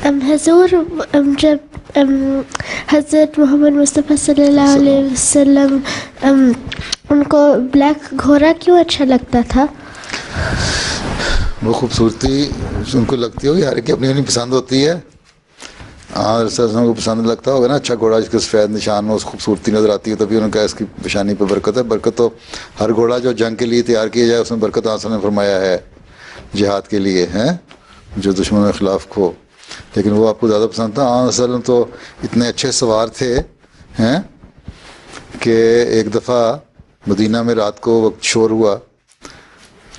حضور جب حضرت محمد مصطفیٰ صلی اللہ علیہ وسلم ان کو بلیک گھوڑا کیوں اچھا لگتا تھا؟ وہ خوبصورتی ان کو لگتی ہوگی، ہر ایک کی اپنی اپنی پسند ہوتی ہے. ہاں رسول کو پسند لگتا ہوگا نا اچھا گھوڑا جس کے سفید نشان ہو، اس خوبصورتی نظر آتی ہے، تبھی انہوں نے کہا اس کی پیشانی پہ برکت ہے. برکت تو ہر گھوڑا جو جنگ کے لیے تیار کیا جائے اس میں برکت حاصل نے فرمایا ہے جہاد کے لیے ہیں جو دشمنوں کے خلاف کھو، لیکن وہ آپ کو زیادہ پسند تھا. ہاں وسلم تو اتنے اچھے سوار تھے ہیں کہ ایک دفعہ مدینہ میں رات کو وقت شور ہوا،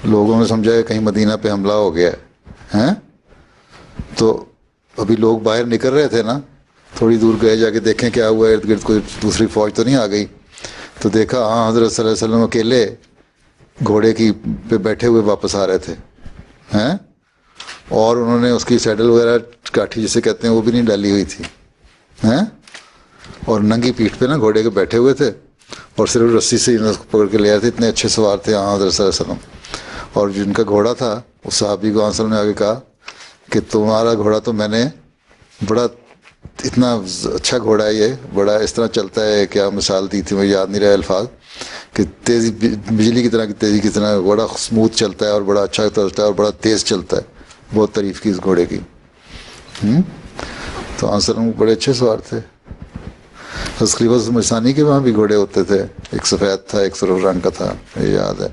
لوگوں نے سمجھا کہ کہیں مدینہ پہ حملہ ہو گیا ہے. تو ابھی لوگ باہر نکل رہے تھے نا، تھوڑی دور گئے جا کے دیکھیں کیا ہوا، ارد گرد کوئی دوسری فوج تو نہیں آ گئی. تو دیکھا ہاں حضرت صلی اللہ علیہ وسلم اکیلے گھوڑے کی پہ بیٹھے ہوئے واپس آ رہے تھے ہیں، اور انہوں نے اس کی سیڈل وغیرہ کاٹھی جسے کہتے ہیں وہ بھی نہیں ڈالی ہوئی تھی ہیں، اور ننگی پیٹھ پہ نا گھوڑے کے بیٹھے ہوئے تھے اور صرف رسی سے انہیں پکڑ کے لے آئے تھے. اتنے اچھے سوار تھے ہاں حضرت صلی اللہ علیہ وسلم. اور جن کا گھوڑا تھا اس صحابی کو وسلم نے آگے کہا کہ تمہارا گھوڑا تو میں نے بڑا اتنا اچھا گھوڑا ہے، یہ بڑا اس طرح چلتا ہے، کیا مثال دی تھی مجھے یاد نہیں رہا الفاظ، کہ تیزی بجلی کی طرح کی تیزی کی طرح بڑا اسموتھ چلتا ہے اور بڑا اچھا چلتا ہے اور بڑا تیز چلتا ہے. بہت تعریف کی اس گھوڑے کی. تو وسلم بڑے اچھے سوار تھے. حضرت خلیفہ مسانی کے وہاں بھی گھوڑے ہوتے تھے، ایک سفید تھا ایک سرخ رنگ کا تھا، یہ یاد ہے.